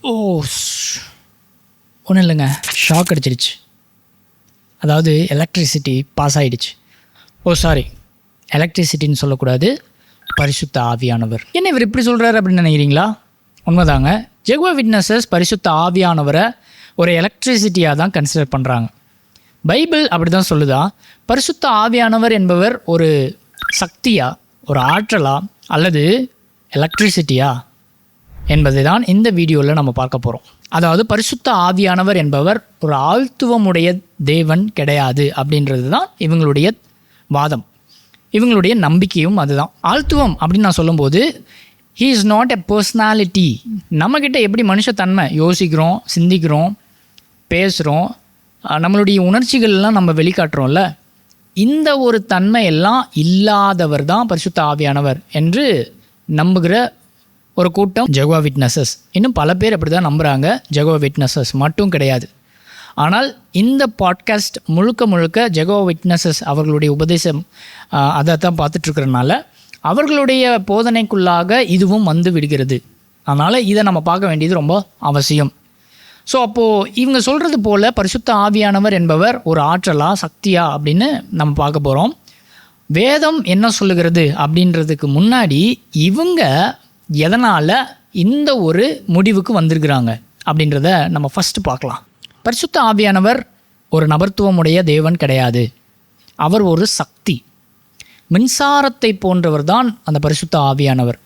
ஓ, ஒன்றும் இல்லைங்க, ஷாக் அடிச்சிருச்சு. அதாவது எலக்ட்ரிசிட்டி பாஸ் ஆகிடுச்சு. எலக்ட்ரிசிட்டின்னு சொல்லக்கூடாது, பரிசுத்த ஆவியானவர். என்ன இவர் இப்படி சொல்கிறாரு அப்படின்னு நினைக்கிறீங்களா? உண்மைதாங்க. ஜெகோவா விட்னஸஸ் பரிசுத்த ஆவியானவரை ஒரு எலக்ட்ரிசிட்டியாக தான் கன்சிடர் பண்ணுறாங்க. பைபிள் அப்படி தான் சொல்லுதா. பரிசுத்த ஆவியானவர் என்பவர் ஒரு சக்தியா, ஒரு ஆற்றலா, அல்லது எலக்ட்ரிசிட்டியா என்பதை தான் இந்த வீடியோவில் நம்ம பார்க்க போகிறோம். அதாவது பரிசுத்த ஆவியானவர் என்பவர் ஒரு ஆழ்த்துவமுடைய தேவன் கிடையாது அப்படின்றது தான் இவங்களுடைய வாதம், இவங்களுடைய நம்பிக்கையும் அதுதான். ஆழ்த்துவம் அப்படின்னு நான் சொல்லும்போது, he is not a personality. நம்மக்கிட்ட எப்படி மனுஷத்தன்மை, யோசிக்கிறோம், சிந்திக்கிறோம், பேசுகிறோம், நம்மளுடைய உணர்ச்சிகள்லாம் நம்ம வெளிக்காட்டுறோம்ல, இந்த ஒரு தன்மை எல்லாம் இல்லாதவர் தான் பரிசுத்த ஆவியானவர் என்று நம்புகிற ஒரு கூட்டம் ஜெகோவா விட்னஸஸ். இன்னும் பல பேர் அப்படி தான் நம்புகிறாங்க. ஜெகோவா விட்னஸஸ் மட்டும் கிடையாது. ஆனால் இந்த பாட்காஸ்ட் முழுக்க ஜெகோவா விட்னஸஸ் அவர்களுடைய உபதேசம் அதை தான் பார்த்துட்ருக்கிறனால அவர்களுடைய போதனைக்குள்ளாக இதுவும் வந்து விடுகிறது. அதனால் இதை நம்ம பார்க்க வேண்டியது ரொம்ப அவசியம். ஸோ அப்போது இவங்க சொல்கிறது போல் பரிசுத்த ஆவியானவர் என்பவர் ஒரு ஆற்றலா, சக்தியா அப்படின்னு நம்ம பார்க்க போகிறோம். வேதம் என்ன சொல்லுகிறது அப்படின்றதுக்கு முன்னாடி இவங்க எதனால் இந்த ஒரு முடிவுக்கு வந்திருக்கிறாங்க அப்படின்றத நம்ம ஃபஸ்ட்டு பார்க்கலாம். பரிசுத்த ஆவியானவர் ஒரு நபர்த்துவமுடைய தேவன் கிடையாது. அவர் ஒரு சக்தி, மின்சாரத்தை போன்றவர் தான் அந்த பரிசுத்த ஆவியானவர்.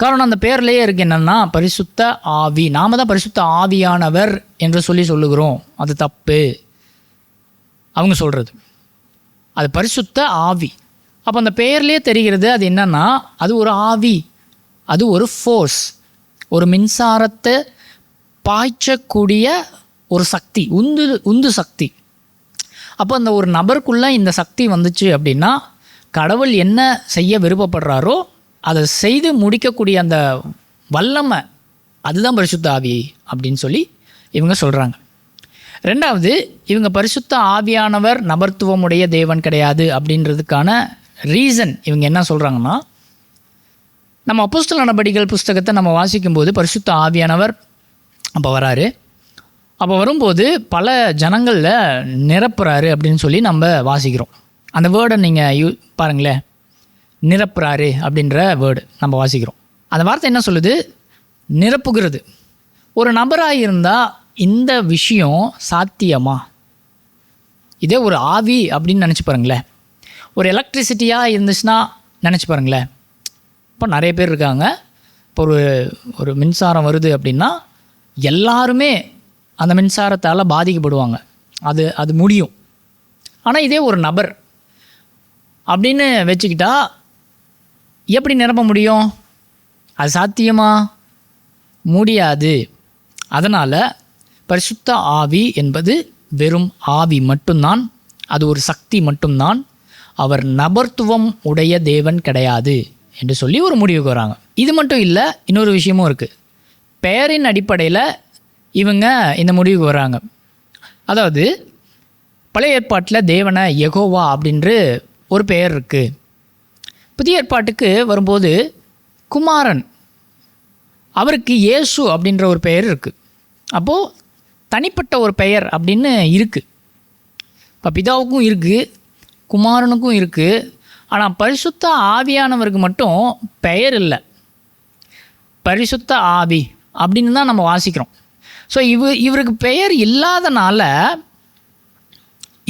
காரணம் அந்த பேர்லேயே இருக்குது என்னென்னா பரிசுத்த ஆவி. நாம தான் பரிசுத்த ஆவியானவர் என்று சொல்லுகிறோம். அது தப்பு. அவங்க சொல்கிறது அது பரிசுத்த ஆவி. அப்போ அந்த பெயர்லேயே தெரிகிறது அது என்னென்னா அது ஒரு ஆவி, அது ஒரு ஃபோர்ஸ், ஒரு மின்சாரத்தை பாய்ச்சக்கூடிய ஒரு சக்தி, உந்து சக்தி. அப்போ அந்த ஒரு நபருக்குள்ளே இந்த சக்தி வந்துச்சு அப்படின்னா கடவுள் என்ன செய்ய விருப்பப்படுறாரோ அதை செய்து முடிக்கக்கூடிய அந்த வல்லமை, அதுதான் பரிசுத்த ஆவி அப்படின்னு சொல்லி இவங்க சொல்கிறாங்க. ரெண்டாவது, இவங்க பரிசுத்த ஆவியானவர் நபர்த்துவமுடைய தேவன் கிடையாது அப்படின்றதுக்கான ரீசன் இவங்க என்ன சொல்கிறாங்கன்னா, நம்ம அப்போஸ்தலர் நடபடிகள் புஸ்தகத்தை நம்ம வாசிக்கும்போது பரிசுத்த ஆவியானவர் அப்போ வராரு. அப்போ வரும்போது பல ஜனங்களில் நிரப்புறாரு அப்படின்னு சொல்லி நம்ம வாசிக்கிறோம். அந்த வேர்டை நீங்கள் பாருங்களேன், நிரப்புறாரு அப்படின்ற வேர்டு நம்ம வாசிக்கிறோம். அந்த வார்த்தை என்ன சொல்லுது? நிரப்புகிறது. ஒரு நபராக இருந்தால் இந்த விஷயம் சாத்தியமா? இதே ஒரு ஆவி அப்படின்னு நினச்சி பாருங்களேன். ஒரு எலக்ட்ரிசிட்டியாக இருந்துச்சுன்னா நினச்சி பாருங்களேன். இப்போ நிறைய பேர் இருக்காங்க. இப்போ ஒரு மின்சாரம் வருது அப்படின்னா எல்லாருமே அந்த மின்சாரத்தால் பாதிக்கப்படுவாங்க. அது முடியும். ஆனால் இதே ஒரு நபர் அப்படின்னு வச்சுக்கிட்டா எப்படி நிரப்ப முடியும்? அது சாத்தியமா? முடியாது. அதனால் பரிசுத்த ஆவி என்பது வெறும் ஆவி மட்டும்தான், அது ஒரு சக்தி மட்டும்தான். அவர் நபர்த்துவம் உடைய தேவன் கிடையாது என்று சொல்லி ஒரு முடிவுக்கு வராங்க. இது மட்டும் இல்லை, இன்னொரு விஷயமும் இருக்குது. பெயரின் அடிப்படையில் இவங்க இந்த முடிவுக்கு வராங்க. அதாவது பழைய ஏற்பாட்டில் தேவனை யெகோவா அப்படின்ற ஒரு பெயர் இருக்குது. புதிய ஏற்பாட்டுக்கு வரும்போது குமாரன், அவருக்கு இயேசு அப்படின்ற ஒரு பெயர் இருக்குது. அப்போது தனிப்பட்ட ஒரு பெயர் அப்படின்னு இருக்குது. இப்போ பிதாவுக்கும் இருக்குது, குமாரனுக்கும் இருக்குது. ஆனால் பரிசுத்த ஆவியானவருக்கு மட்டும் பெயர் இல்லை, பரிசுத்த ஆவி அப்படின்னு தான் நம்ம வாசிக்கிறோம். ஸோ இவருக்கு பெயர் இல்லாதனால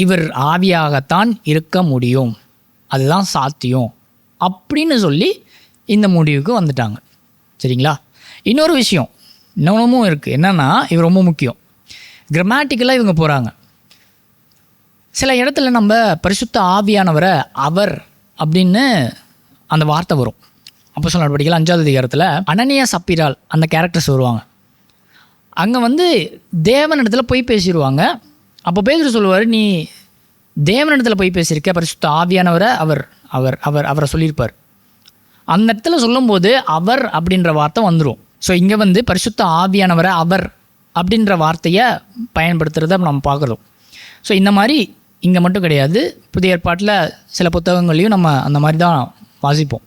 இவர் ஆவியாகத்தான் இருக்க முடியும், அதுதான் சாத்தியம் அப்படின்னு சொல்லி இந்த முடிவுக்கு வந்துட்டாங்க. சரிங்களா? இன்னொரு விஷயம் இன்னொன்றும் இருக்குது. என்னென்னா இது ரொம்ப முக்கியம். கிராமட்டிக்கலாக இவங்க போகிறாங்க. சில இடத்துல நம்ம பரிசுத்த ஆவியானவரை அவர் அப்படின்னு அந்த வார்த்தை வரும். அப்போஸ்தலர் நடபடிகள் 5வது அதிகாரத்தில் அனனியா சப்பீரால் அந்த கேரக்டர்ஸ் வருவாங்க. அங்கே தேவனிடத்தில் போய் பேசிடுவாங்க. அப்போ பேதுரு சொல்லுவார், நீ தேவனிடத்தில் போய் பேசியிருக்க, பரிசுத்த ஆவியானவரை அவரை சொல்லியிருப்பார். அந்த இடத்துல சொல்லும்போது அவர் அப்படின்ற வார்த்தை வந்துடும். ஸோ இங்கே பரிசுத்த ஆவியானவரை அவர் அப்படின்ற வார்த்தையை பயன்படுத்துகிறத நம்ம பார்க்குறோம். ஸோ இந்த மாதிரி இங்கே மட்டும் கிடையாது, புதிய ஏற்பாட்டில் சில புத்தகங்களையும் நம்ம அந்த மாதிரி தான் வாசிப்போம்.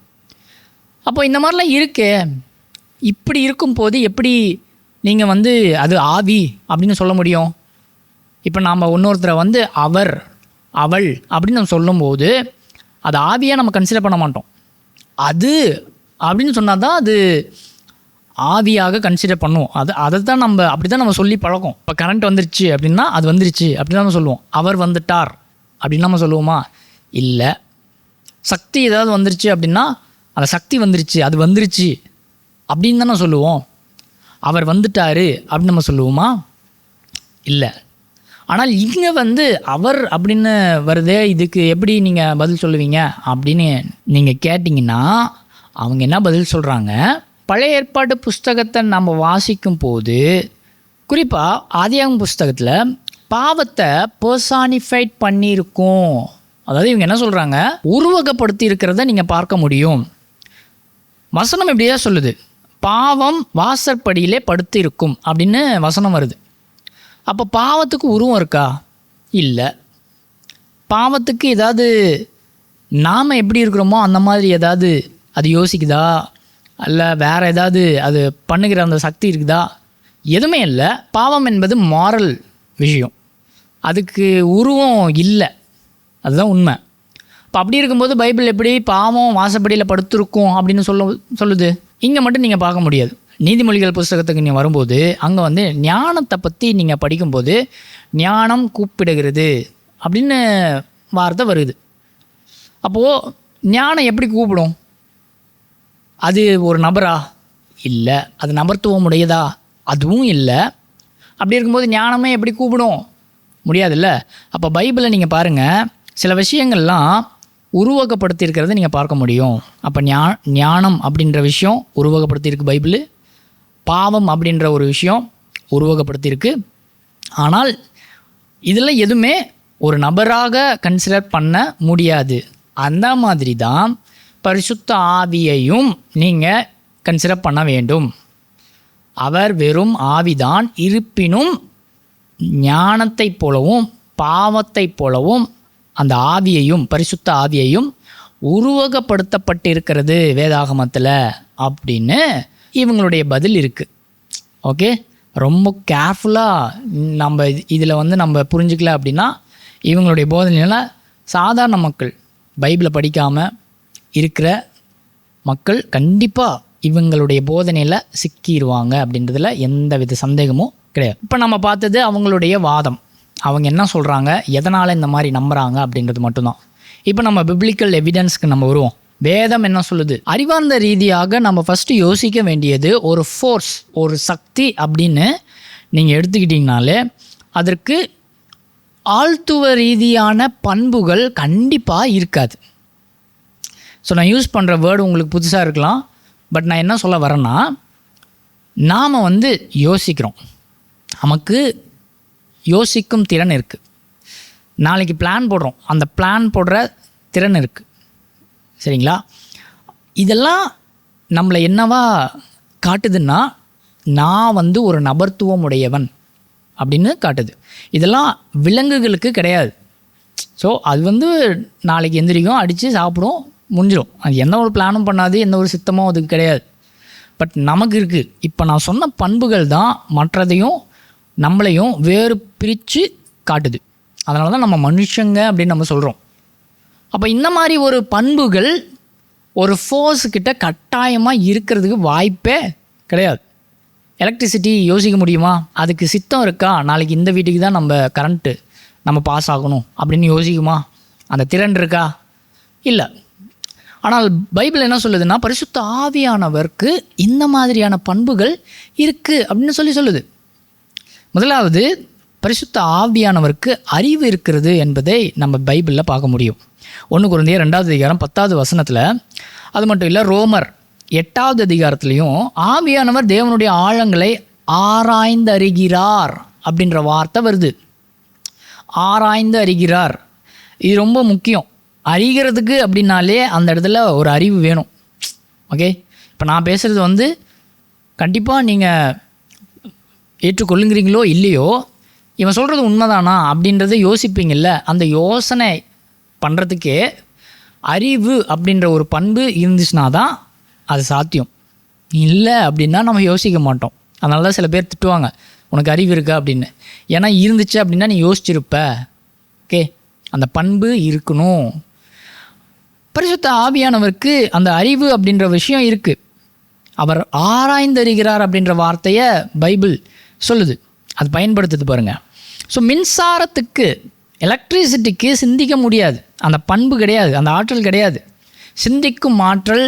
அப்போ இந்த மாதிரிலாம் இருக்கே, இப்படி இருக்கும்போது எப்படி நீங்கள் வந்து அது ஆவி அப்படின்னு சொல்ல முடியும்? இப்போ நாம் இன்னொருத்தரை வந்து அவர், அவள் அப்படின்னு நம்ம சொல்லும்போது அது ஆவியாக நம்ம கன்சிடர் பண்ண மாட்டோம். அது அப்படின்னு சொன்னால் தான் அது ஆவியாக கன்சிடர் பண்ணுவோம். அதை தான் நம்ம அப்படி தான் நம்ம சொல்லி பழக்கம். இப்போ கரண்ட் வந்துருச்சு அப்படின்னா அது வந்துருச்சு அப்படின்னு நம்ம சொல்லுவோம். அவர் வந்துட்டார் அப்படின்னு நம்ம சொல்லுவோமா? இல்லை. சக்தி ஏதாவது வந்துருச்சு அப்படின்னா அந்த சக்தி வந்துருச்சு, அது வந்துருச்சு அப்படின்னு தானே சொல்லுவோம். அவர் வந்துட்டாரு அப்படின்னு நம்ம சொல்லுவோமா? இல்லை. ஆனால் இங்கே வந்து அவர் அப்படின்னு வருதே, இதுக்கு எப்படி நீங்கள் பதில் சொல்லுவீங்க அப்படின்னு நீங்கள் கேட்டிங்கன்னா அவங்க என்ன பதில் சொல்கிறாங்க? பழைய ஏற்பாட்டு புஸ்தகத்தை நம்ம வாசிக்கும் போது, குறிப்பாக ஆதியாகம புஸ்தகத்தில் பாவத்தை பர்சானிஃபைட் பண்ணியிருக்கோம். அதாவது இவங்க என்ன சொல்கிறாங்க? உருவகப்படுத்தி இருக்கிறத நீங்கள் பார்க்க முடியும். வசனம் இப்படியே சொல்லுது, பாவம் வாசற்படியிலே படுத்து இருக்கும் அப்படின்னு வசனம் வருது. அப்போ பாவத்துக்கு உருவம் இருக்கா? இல்லை. பாவத்துக்கு ஏதாவது நாம் எப்படி இருக்கிறோமோ அந்த மாதிரி ஏதாவது அது யோசிக்குதா? அல்ல வேறு ஏதாவது அது பண்ணுகிற அந்த சக்தி இருக்குதா? எதுவுமே இல்லை. பாவம் என்பது மாரல் விஷயம், அதுக்கு உருவம் இல்லை. அதுதான் உண்மை. இப்போ அப்படி இருக்கும்போது பைபிள் எப்படி பாவம் வாசப்படியில் படுத்திருக்கும் அப்படின்னு சொல்லுது? இங்கே மட்டும் நீங்கள் பார்க்க முடியாது. நீதிமொழிகள் புஸ்தகத்துக்கு நீங்கள் வரும்போது அங்கே வந்து ஞானத்தை பற்றி நீங்கள் படிக்கும்போது ஞானம் கூப்பிடுகிறது அப்படின்னு வார்த்தை வருது. அப்போது ஞானம் எப்படி கூப்பிடும்? அது ஒரு நபரா? இல்லை. அது நபர்த்துவம் உடையதா? அதுவும் இல்லை. அப்படி இருக்கும்போது ஞானமே எப்படி கூப்பிடும்? முடியாதுல்ல. அப்போ பைபிளை நீங்கள் பாருங்கள், சில விஷயங்கள்லாம் உருவகப்படுத்தியிருக்கிறத நீங்கள் பார்க்க முடியும். அப்போ ஞானம் அப்படின்ற விஷயம் உருவகப்படுத்தியிருக்கு பைபிள். பாவம் அப்படின்ற ஒரு விஷயம் உருவகப்படுத்தியிருக்கு. ஆனால் இதில் எதுவுமே ஒரு நபராக கன்சிடர் பண்ண முடியாது. அந்த மாதிரி தான் பரிசுத்த ஆவியையும் நீங்கள் கன்சிடர் பண்ண வேண்டும். அவர் வெறும் ஆவிதான், இருப்பினும் ஞானத்தைப் போலவும் பாவத்தைப் போலவும் அந்த ஆவியையும் பரிசுத்த ஆவியையும் உருவகப்படுத்தப்பட்டிருக்கிறது வேதாகமத்தில் அப்படின்னு இவங்களுடைய பதில் இருக்குது. ஓகே, ரொம்ப கேர்ஃபுல்லாக நம்ம இதில் வந்து நம்ம புரிஞ்சுக்கல அப்படின்னா இவங்களுடைய போதனையில் சாதாரண மக்கள், பைபிளை படிக்காமல் இருக்கிற மக்கள் கண்டிப்பாக இவங்களுடைய போதனையில் சிக்கிடுவாங்க அப்படின்றதுல எந்த வித சந்தேகமும் கிடையாது. இப்போ நம்ம பார்த்தது அவங்களுடைய வாதம், அவங்க என்ன சொல்கிறாங்க, எதனால் இந்த மாதிரி நம்புகிறாங்க அப்படின்றது மட்டும்தான். இப்போ நம்ம பிப்ளிக்கல் எவிடன்ஸ்க்கு நம்ம வருவோம். வேதம் என்ன சொல்லுது? அறிவார்ந்த ரீதியாக நம்ம ஃபஸ்ட்டு யோசிக்க வேண்டியது ஒரு ஃபோர்ஸ், ஒரு சக்தி அப்படின்னு நீங்கள் எடுத்துக்கிட்டிங்கனாலே அதற்கு ஆழ்த்துவ ரீதியான பண்புகள் கண்டிப்பாக இருக்காது. ஸோ நான் யூஸ் பண்ணுற வேர்டு உங்களுக்கு புதுசாக இருக்கலாம், பட் நான் என்ன சொல்ல வரேன்னா, நாம் வந்து யோசிக்கிறோம், நமக்கு யோசிக்கும் திறன் இருக்குது. நாளைக்கு பிளான் போடுறோம், அந்த பிளான் போடுற திறன் இருக்குது. சரிங்களா? இதெல்லாம் நம்மளை என்னவா காட்டுதுன்னா, நான் வந்து ஒரு நபர்த்துவம் உடையவன் அப்படின்னு காட்டுது. இதெல்லாம் விலங்குகளுக்கு கிடையாது. ஸோ அது வந்து நாளைக்கு எந்திரிக்கும், அடித்து சாப்பிடும், முடிஞ்சிடும். அது எந்த ஒரு பிளானும் பண்ணாது, எந்த ஒரு சித்தமோ அதுக்கு கிடையாது. பட் நமக்கு இருக்குது. இப்போ நான் சொன்ன பண்புகள் தான் மற்றதையும் நம்மளையும் வேறு பிரித்து காட்டுது. அதனால தான் நம்ம மனுஷங்க அப்படின்னு நம்ம சொல்கிறோம். அப்போ இந்த மாதிரி ஒரு பண்புகள் ஒரு ஃபோர்ஸுக்கிட்ட கட்டாயமாக இருக்கிறதுக்கு வாய்ப்பே கிடையாது. எலக்ட்ரிசிட்டி யோசிக்க முடியுமா? அதுக்கு சித்தம் இருக்கா? நாளைக்கு இந்த வீட்டுக்கு தான் நம்ம கரண்ட்டு நம்ம பாஸ் ஆகணும் அப்படின்னு யோசிக்குமா? அந்த திறன் இருக்கா? இல்லை. ஆனால் பைபிள் என்ன சொல்லுதுன்னா, பரிசுத்த ஆவியானவருக்கு இந்த மாதிரியான பண்புகள் இருக்குது அப்படின்னு சொல்லுது. முதலாவது, பரிசுத்த ஆவியானவருக்கு அறிவு இருக்கிறது என்பதை நம்ம பைபிளில் பார்க்க முடியும். 1 கொரிந்தியர் 2வது அதிகாரம் 10வது வசனத்தில். அது மட்டும் இல்லை, ரோமர் 8வது அதிகாரத்துலேயும் ஆவியானவர் தேவனுடைய ஆழங்களை ஆராய்ந்து அறிகிறார் அப்படின்ற வார்த்தை வருது. ஆராய்ந்து அறிகிறார், இது ரொம்ப முக்கியம். அறிகிறதுக்கு அப்படின்னாலே அந்த இடத்துல ஒரு அறிவு வேணும். ஓகே, இப்போ நான் பேசுகிறது வந்து கண்டிப்பாக நீங்கள் ஏற்றுக்கொள்ளுங்கிறீங்களோ இல்லையோ, இவன் சொல்கிறது உண்மைதானா அப்படின்றத யோசிப்பீங்கள்ல. அந்த யோசனை பண்ணுறதுக்கே அறிவு அப்படின்ற ஒரு பண்பு இருந்துச்சுன்னா தான் அது சாத்தியம். இல்லை அப்படின்னா நம்ம யோசிக்க மாட்டோம். அதனால தான் சில பேர் திட்டுவாங்க, உனக்கு அறிவு இருக்கா அப்படின்னு. ஏன்னா இருந்துச்சு அப்படின்னா நீ யோசிச்சிருப்ப. ஓகே, அந்த பண்பு இருக்கணும். பரிசுத்த ஆவியானவருக்கு அந்த அறிவு அப்படின்ற விஷயம் இருக்குது. அவர் ஆராய்ந்தறிகிறார் அப்படின்ற வார்த்தையை பைபிள் சொல்லுது, அது பயன்படுத்துது பாருங்கள். ஸோ மின்சாரத்துக்கு, எலக்ட்ரிசிட்டிக்கு சிந்திக்க முடியாது, அந்த பண்பு கிடையாது, அந்த ஆற்றல் கிடையாது. சிந்திக்கும் ஆற்றல்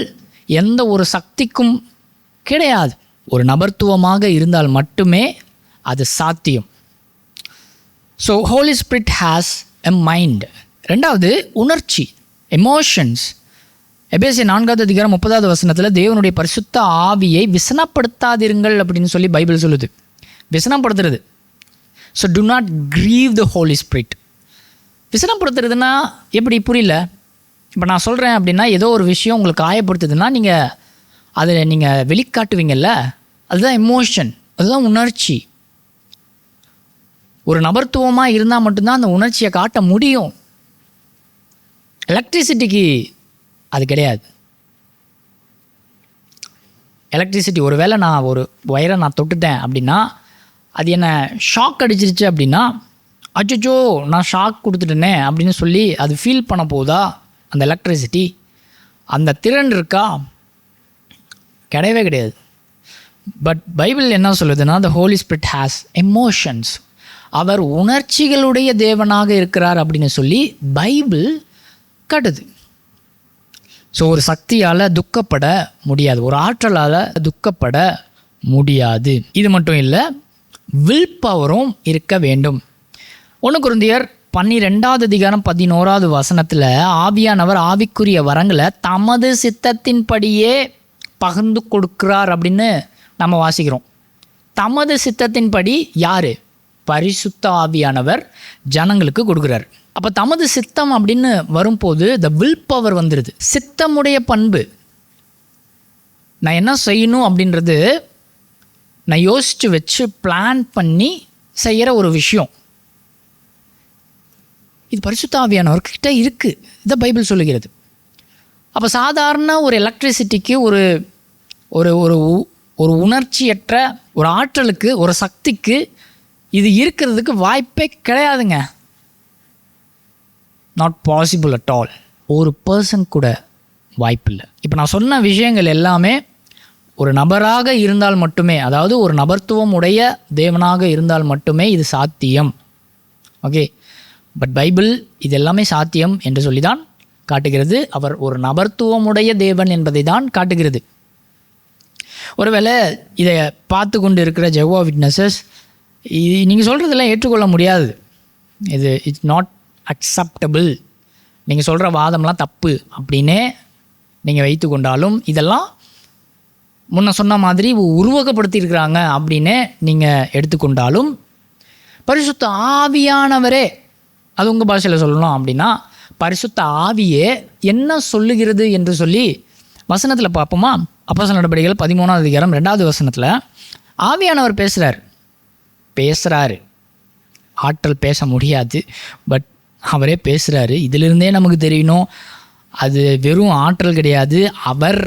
எந்த ஒரு சக்திக்கும் கிடையாது. ஒரு நபர்த்துவமாக இருந்தால் மட்டுமே அது சாத்தியம். So holy spirit has a mind. ரெண்டாவது உணர்ச்சி, எமோஷன்ஸ். எபேசியர் 4:30 தேவனுடைய பரிசுத்த ஆவியை விசனப்படுத்தாதிருங்கள் அப்படின்னு சொல்லி பைபிள் சொல்லுது. விசனப்படுத்துறது. So do not grieve the holy spirit. விசனப்படுத்துறதுன்னா எப்படி, புரியல. இப்போ நான் சொல்கிறேன் அப்படின்னா ஏதோ ஒரு விஷயம் உங்களுக்கு காயப்படுத்துதுன்னா நீங்கள் அதை நீங்கள் வெளிக்காட்டுவீங்கல்ல, அதுதான் எமோஷன், அதுதான் உணர்ச்சி. ஒரு நபர்த்துவமாக இருந்தால் மட்டும்தான் அந்த உணர்ச்சியை காட்ட முடியும். எலக்ட்ரிசிட்டிக்கு அது கிடையாது. எலக்ட்ரிசிட்டி, ஒரு வேளை நான் ஒரு ஒயரை நான் தொட்டுட்டேன் அப்படின்னா, அது என்ன ஷாக் அடிச்சிருச்சு அப்படின்னா, அச்சோ நான் ஷாக் கொடுத்துட்டேனே அப்படின்னு சொல்லி அது ஃபீல் பண்ண போதா அந்த எலக்ட்ரிசிட்டி? அந்த திறன் இருக்கா? கிடையவே கிடையாது. பட் பைபிள் என்ன சொல்லுதுன்னா, த ஹோலி ஸ்பிரிட் ஹேஸ் எமோஷன்ஸ். அவர் உணர்ச்சிகளுடைய தேவனாக இருக்கிறார் அப்படின்னு சொல்லி பைபிள் காட்டுது. ஸோ ஒரு சக்தியால் துக்கப்பட முடியாது, ஒரு ஆற்றலால் துக்கப்பட முடியாது. இது மட்டும் இல்லை, வில் பவரும் இருக்க வேண்டும். 1 கொரிந்தியர் 12:11 ஆவியானவர் ஆவிக்குரிய வரங்களை தமது சித்தத்தின்படியே பகிர்ந்து கொடுக்கிறார் அப்படின்னு நம்ம வாசிக்கிறோம். தமது சித்தத்தின்படி யார்? பரிசுத்த ஆவியானவர் ஜனங்களுக்கு கொடுக்குறார். அப்போ தமது சித்தம் அப்படின்னு வரும்போது த வில் பவர் வந்துடுது. சித்தமுடைய பண்பு, நான் என்ன செய்யணும் அப்படின்றது நான் யோசித்து வச்சு பிளான் பண்ணி செய்கிற ஒரு விஷயம். இது பரிசுத்த ஆவியானவர்கிட்ட இருக்குது, இதை பைபிள் சொல்லுகிறது. அப்போ சாதாரண ஒரு எலக்ட்ரிசிட்டிக்கு, ஒரு ஒரு ஒரு உணர்ச்சியற்ற ஒரு ஆற்றலுக்கு, ஒரு சக்திக்கு இது இருக்கிறதுக்கு வாய்ப்பே கிடையாதுங்க. Not possible at all. ஒரு பர்சன் கூட வாய்ப்பில்லை. இப்போ நான் சொன்ன விஷயங்கள் எல்லாமே ஒரு நபராக இருந்தால் மட்டுமே, அதாவது ஒரு நபர்த்துவம் உடைய தேவனாக இருந்தால் மட்டுமே இது சாத்தியம். ஓகே, பட் பைபிள் இது எல்லாமே சாத்தியம் என்று சொல்லி தான் காட்டுகிறது. அவர் ஒரு நபர்த்துவமுடைய தேவன் என்பதை தான் காட்டுகிறது. ஒருவேளை இதை பார்த்து கொண்டு இருக்கிற ஜெகோவா விட்னஸஸ், நீங்கள் சொல்கிறதெல்லாம் ஏற்றுக்கொள்ள முடியாது, இது இட்ஸ் நாட் அக்செப்டபிள், நீங்கள் சொல்கிற வாதம்லாம் தப்பு அப்படின்னே நீங்கள் வைத்து கொண்டாலும், இதெல்லாம் முன்ன சொன்ன மாதிரி உருவகப்படுத்தியிருக்கிறாங்க அப்படின்னே நீங்கள் எடுத்துக்கொண்டாலும், பரிசுத்த ஆவியானவரே, அது உங்கள் பாஷையில் சொல்லணும் அப்படின்னா பரிசுத்த ஆவியே என்ன சொல்லுகிறது என்று சொல்லி வசனத்தில் பார்ப்போமா? அப்போஸ்தலர் நடபடிகள் 13:2 ஆவியானவர் பேசுகிறாரு. ஆற்றல் பேச முடியாது, பட் அவரே பேசுகிறாரு. இதிலிருந்தே நமக்கு தெரியணும் அது வெறும் ஆற்றல் கிடையாது, அவர்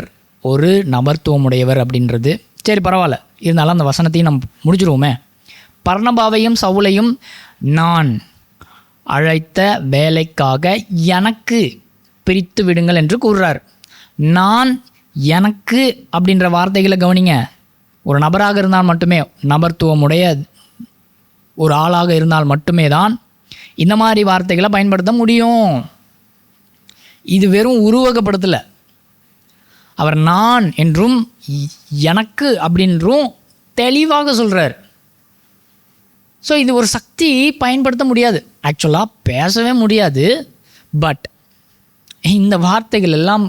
ஒரு நபர்த்துவமுடையவர் அப்படின்றது. சரி, பரவாயில்ல, இருந்தாலும் அந்த வசனத்தையும் நம்ம முடிச்சிருவோமே. பர்னபாவையும் சவுலையும் நான் அழைத்த வேலைக்காக எனக்கு பிரித்து விடுங்கள் என்று கூறுறார். நான், எனக்கு அப்படின்ற வார்த்தைகளை கவனிங்க. ஒரு நபராக இருந்தால் மட்டுமே, நபர்த்துவமுடைய ஒரு ஆளாக இருந்தால் மட்டுமே தான் இந்த மாதிரி வார்த்தைகளை பயன்படுத்த முடியும். இது வெறும் உருவகப்படுத்தலை. அவர் நான் என்றும் எனக்கு அப்படின்றும் தெளிவாக சொல்கிறார். ஸோ இது ஒரு சக்தி பயன்படுத்த முடியாது, ஆக்சுவலாக பேசவே முடியாது. பட் இந்த வார்த்தைகள் எல்லாம்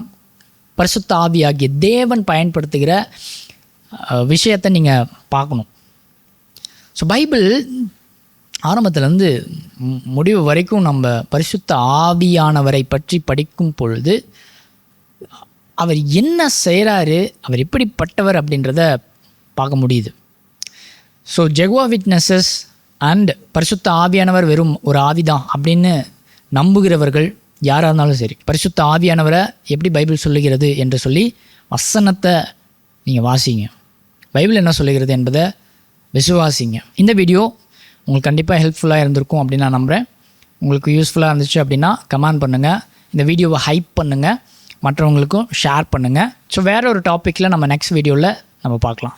பரிசுத்த ஆவியாகிய தேவன் பயன்படுத்துகிற விஷயத்தை நீங்கள் பார்க்கணும். ஸோ பைபிள் ஆரம்பத்துலேருந்து முடிவு வரைக்கும் நம்ம பரிசுத்த ஆவியானவரை பற்றி படிக்கும் பொழுது அவர் என்ன செய்கிறாரு, அவர் எப்படிப்பட்டவர் அப்படின்றத பார்க்க முடியுது. ஸோ ஜெகோவா விட்னஸஸ் அண்ட் பரிசுத்த ஆவியானவர் வெறும் ஒரு ஆவிதான் அப்படின்னு நம்புகிறவர்கள் யாராக இருந்தாலும் சரி, பரிசுத்த ஆவியானவரை எப்படி பைபிள் சொல்லுகிறது என்று சொல்லி வசனத்தை நீங்கள் வாசிங்க. பைபிள் என்ன சொல்லுகிறது என்பதை விசுவாசிங்க. இந்த வீடியோ உங்களுக்கு கண்டிப்பாக ஹெல்ப்ஃபுல்லாக இருந்திருக்கும் அப்படின்னு நான் நம்புகிறேன். உங்களுக்கு யூஸ்ஃபுல்லாக இருந்துச்சு அப்படின்னா கமெண்ட் பண்ணுங்கள், இந்த வீடியோவை ஹைப் பண்ணுங்கள், மற்றவங்களுக்கும் ஷேர் பண்ணுங்கள். ஸோ வேறு ஒரு டாப்பிக்கில் நம்ம நெக்ஸ்ட் வீடியோவில் நம்ம பார்க்கலாம்.